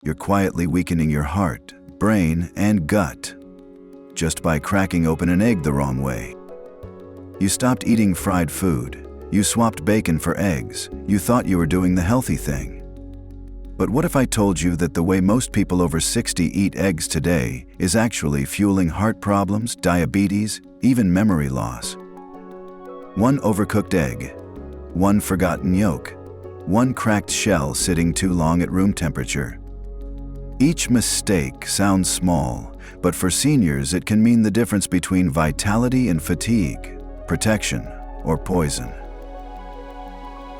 You're quietly weakening your heart, brain, and gut just by cracking open an egg the wrong way. You stopped eating fried food. You swapped bacon for eggs. You thought you were doing the healthy thing. But what if I told you that the way most people over 60 eat eggs today is actually fueling heart problems, diabetes, even memory loss? One overcooked egg, one forgotten yolk, one cracked shell sitting too long at room temperature. Each mistake sounds small, but for seniors it can mean the difference between vitality and fatigue, protection or poison.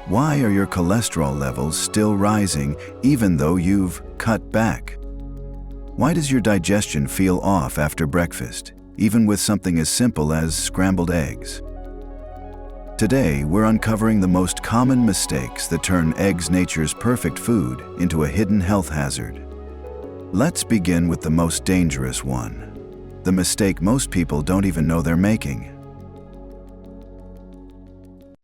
Why are your cholesterol levels still rising even though you've cut back? Why does your digestion feel off after breakfast, even with something as simple as scrambled eggs? Today, we're uncovering the most common mistakes that turn eggs, nature's perfect food, into a hidden health hazard. Let's begin with the most dangerous one, the mistake most people don't even know they're making.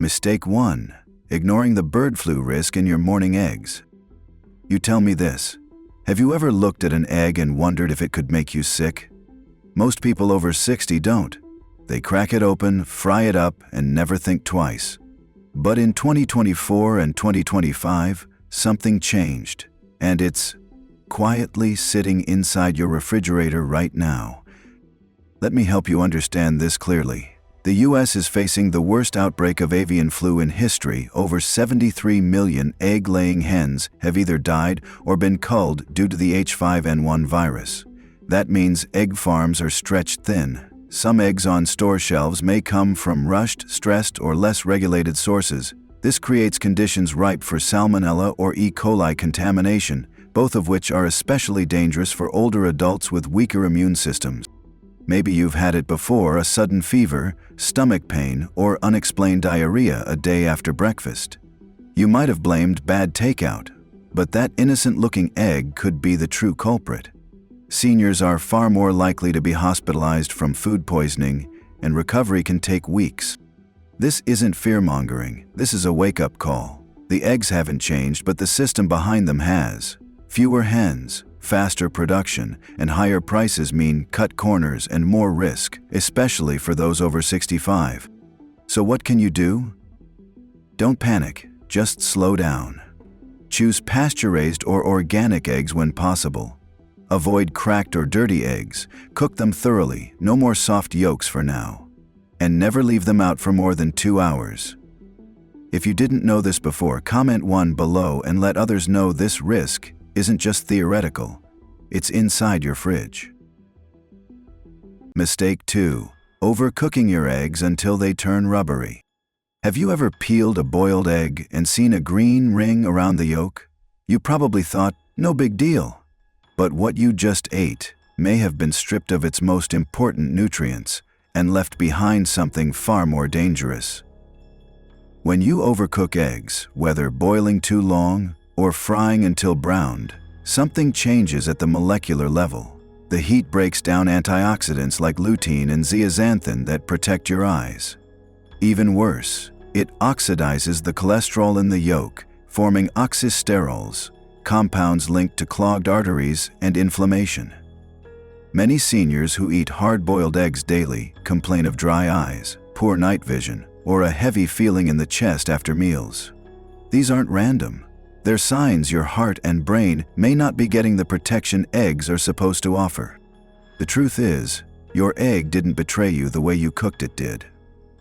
Mistake 1. Ignoring the bird flu risk in your morning eggs. You tell me this, have you ever looked at an egg and wondered if it could make you sick? Most people over 60 don't. They crack it open, fry it up, and never think twice. But in 2024 and 2025, something changed, and it's quietly sitting inside your refrigerator right now. Let me help you understand this clearly. The US is facing the worst outbreak of avian flu in history. Over 73 million egg-laying hens have either died or been culled due to the H5N1 virus. That means egg farms are stretched thin. Some eggs on store shelves may come from rushed, stressed, or less regulated sources. This creates conditions ripe for salmonella or E. coli contamination, both of which are especially dangerous for older adults with weaker immune systems. Maybe you've had it before, a sudden fever, stomach pain, or unexplained diarrhea a day after breakfast. You might have blamed bad takeout, but that innocent-looking egg could be the true culprit. Seniors are far more likely to be hospitalized from food poisoning, and recovery can take weeks. This isn't fear-mongering, this is a wake-up call. The eggs haven't changed, but the system behind them has. Fewer hens, faster production, and higher prices mean cut corners and more risk, especially for those over 65. So what can you do? Don't panic, just slow down. Choose pasture-raised or organic eggs when possible. Avoid cracked or dirty eggs. Cook them thoroughly, no more soft yolks for now. And never leave them out for more than 2 hours. If you didn't know this before, comment 1 below and let others know this risk isn't just theoretical, it's inside your fridge. Mistake 2. Overcooking your eggs until they turn rubbery. Have you ever peeled a boiled egg and seen a green ring around the yolk? You probably thought, no big deal. But what you just ate may have been stripped of its most important nutrients and left behind something far more dangerous. When you overcook eggs, whether boiling too long or frying until browned, something changes at the molecular level. The heat breaks down antioxidants like lutein and zeaxanthin that protect your eyes. Even worse, it oxidizes the cholesterol in the yolk, forming oxysterols, compounds linked to clogged arteries and inflammation. Many seniors who eat hard-boiled eggs daily complain of dry eyes, poor night vision, or a heavy feeling in the chest after meals. These aren't random. They're signs your heart and brain may not be getting the protection eggs are supposed to offer. The truth is, your egg didn't betray you the way you cooked it did.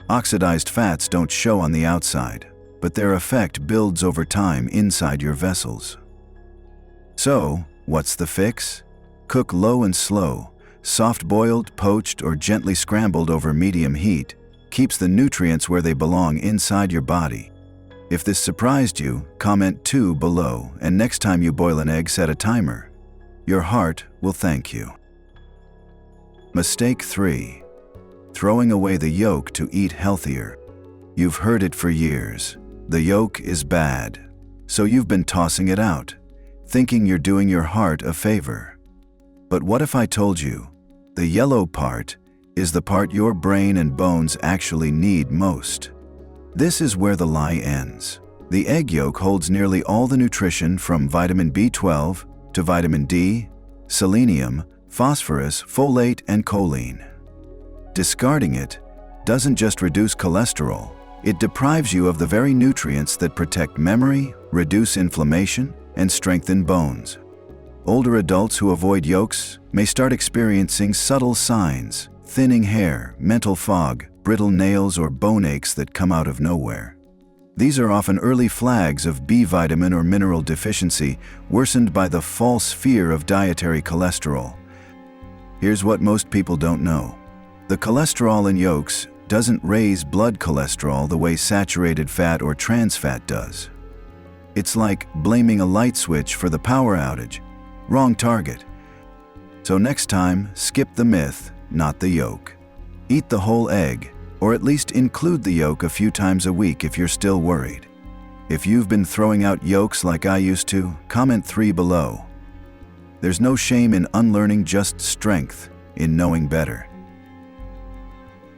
Oxidized fats don't show on the outside, but their effect builds over time inside your vessels. So, what's the fix? Cook low and slow. Soft-boiled, poached, or gently scrambled over medium heat keeps the nutrients where they belong inside your body. If this surprised you, comment 2 below, and next time you boil an egg, set a timer. Your heart will thank you. Mistake 3. Throwing away the yolk to eat healthier. You've heard it for years. The yolk is bad. So you've been tossing it out, thinking you're doing your heart a favor. But what if I told you, the yellow part is the part your brain and bones actually need most? This is where the lie ends. The egg yolk holds nearly all the nutrition from vitamin B12 to vitamin D, selenium, phosphorus, folate, and choline. Discarding it doesn't just reduce cholesterol, it deprives you of the very nutrients that protect memory, reduce inflammation, and strengthen bones. Older adults who avoid yolks may start experiencing subtle signs: thinning hair, mental fog, brittle nails, or bone aches that come out of nowhere. These are often early flags of B vitamin or mineral deficiency, worsened by the false fear of dietary cholesterol. Here's what most people don't know. The cholesterol in yolks doesn't raise blood cholesterol the way saturated fat or trans fat does. It's like blaming a light switch for the power outage. Wrong target. So next time, skip the myth, not the yolk. Eat the whole egg, or at least include the yolk a few times a week if you're still worried. If you've been throwing out yolks like I used to, comment 3 below. There's no shame in unlearning, just strength in knowing better.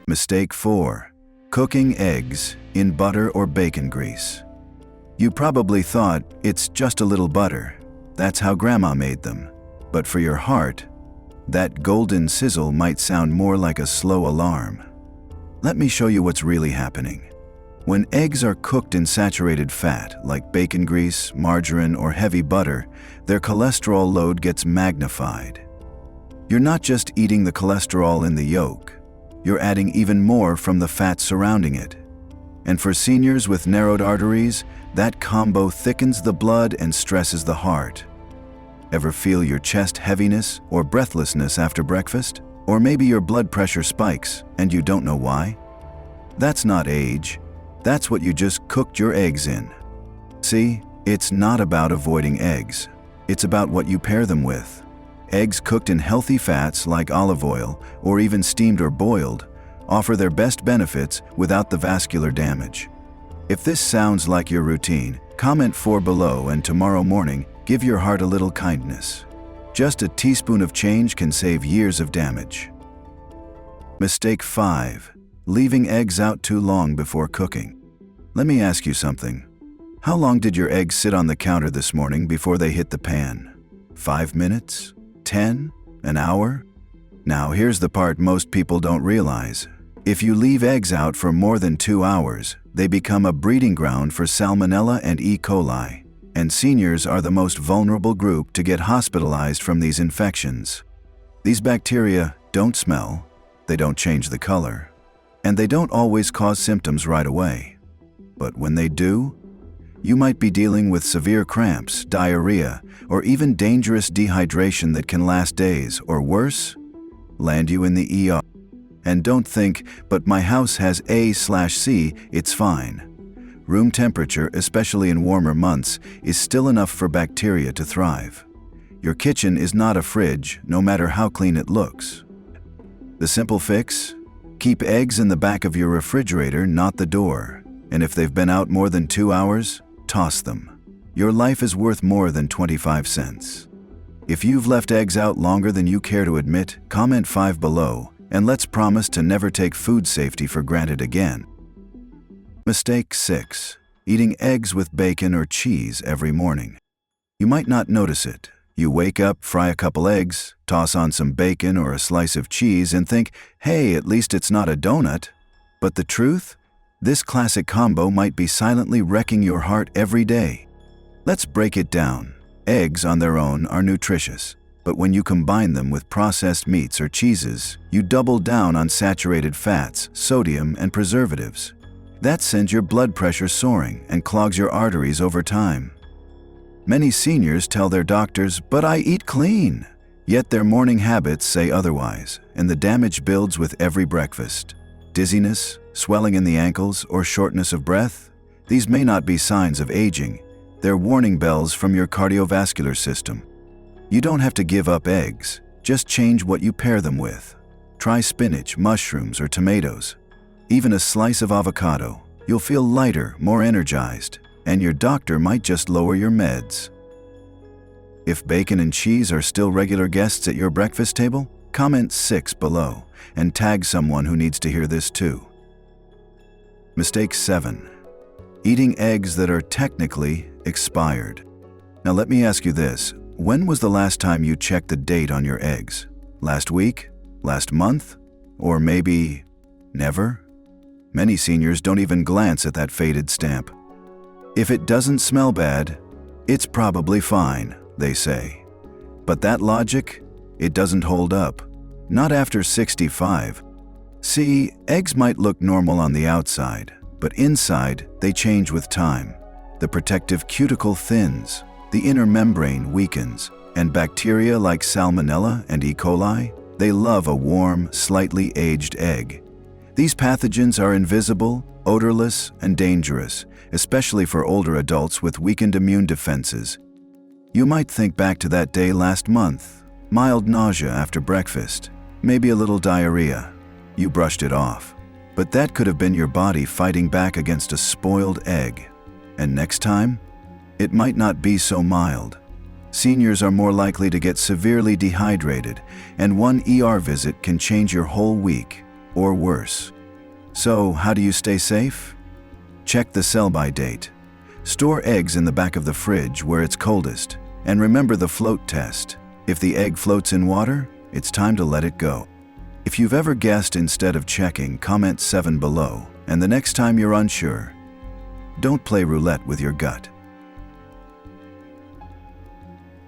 Mistake 4. Cooking eggs in butter or bacon grease. You probably thought, it's just a little butter. That's how Grandma made them. But for your heart, that golden sizzle might sound more like a slow alarm. Let me show you what's really happening. When eggs are cooked in saturated fat, like bacon grease, margarine, or heavy butter, their cholesterol load gets magnified. You're not just eating the cholesterol in the yolk, you're adding even more from the fat surrounding it. And for seniors with narrowed arteries, that combo thickens the blood and stresses the heart. Ever feel your chest heaviness or breathlessness after breakfast? Or maybe your blood pressure spikes and you don't know why? That's not age. That's what you just cooked your eggs in. See, it's not about avoiding eggs. It's about what you pair them with. Eggs cooked in healthy fats like olive oil, or even steamed or boiled, offer their best benefits without the vascular damage. If this sounds like your routine, comment 4 below, and tomorrow morning, give your heart a little kindness. Just a teaspoon of change can save years of damage. Mistake 5. Leaving eggs out too long before cooking. Let me ask you something. How long did your eggs sit on the counter this morning before they hit the pan? 5 minutes? 10? An hour? Now here's the part most people don't realize. If you leave eggs out for more than 2 hours, they become a breeding ground for Salmonella and E. coli, and seniors are the most vulnerable group to get hospitalized from these infections. These bacteria don't smell, they don't change the color, and they don't always cause symptoms right away. But when they do, you might be dealing with severe cramps, diarrhea, or even dangerous dehydration that can last days, or worse, land you in the ER. And don't think, but my house has A/C, it's fine. Room temperature, especially in warmer months, is still enough for bacteria to thrive. Your kitchen is not a fridge, no matter how clean it looks. The simple fix? Keep eggs in the back of your refrigerator, not the door. And if they've been out more than 2 hours, toss them. Your life is worth more than 25 cents. If you've left eggs out longer than you care to admit, comment 5 below, and let's promise to never take food safety for granted again. Mistake 6. Eating eggs with bacon or cheese every morning. You might not notice it. You wake up, fry a couple eggs, toss on some bacon or a slice of cheese, and think, hey, at least it's not a donut. But the truth? This classic combo might be silently wrecking your heart every day. Let's break it down. Eggs on their own are nutritious, but when you combine them with processed meats or cheeses, you double down on saturated fats, sodium, and preservatives. That sends your blood pressure soaring and clogs your arteries over time. Many seniors tell their doctors, "But I eat clean." Yet their morning habits say otherwise, and the damage builds with every breakfast. Dizziness, swelling in the ankles, or shortness of breath? These may not be signs of aging. They're warning bells from your cardiovascular system. You don't have to give up eggs, just change what you pair them with. Try spinach, mushrooms, or tomatoes. Even a slice of avocado. You'll feel lighter, more energized, and your doctor might just lower your meds. If bacon and cheese are still regular guests at your breakfast table, comment 6 below and tag someone who needs to hear this too. Mistake 7. Eating eggs that are technically expired. Now let me ask you this. When was the last time you checked the date on your eggs? Last week? Last month? Or maybe never? Many seniors don't even glance at that faded stamp. If it doesn't smell bad, it's probably fine, they say. But that logic, it doesn't hold up. Not after 65. See, eggs might look normal on the outside, but inside they change with time. The protective cuticle thins, the inner membrane weakens, and bacteria like Salmonella and E. coli, they love a warm, slightly aged egg. These pathogens are invisible, odorless, and dangerous, especially for older adults with weakened immune defenses. You might think back to that day last month. Mild nausea after breakfast, maybe a little diarrhea. You brushed it off. But that could have been your body fighting back against a spoiled egg. And next time, it might not be so mild. Seniors are more likely to get severely dehydrated, and one ER visit can change your whole week, or worse. So, how do you stay safe? Check the sell-by date. Store eggs in the back of the fridge where it's coldest, and remember the float test. If the egg floats in water, it's time to let it go. If you've ever guessed instead of checking, comment 7 below, and the next time you're unsure, don't play roulette with your gut.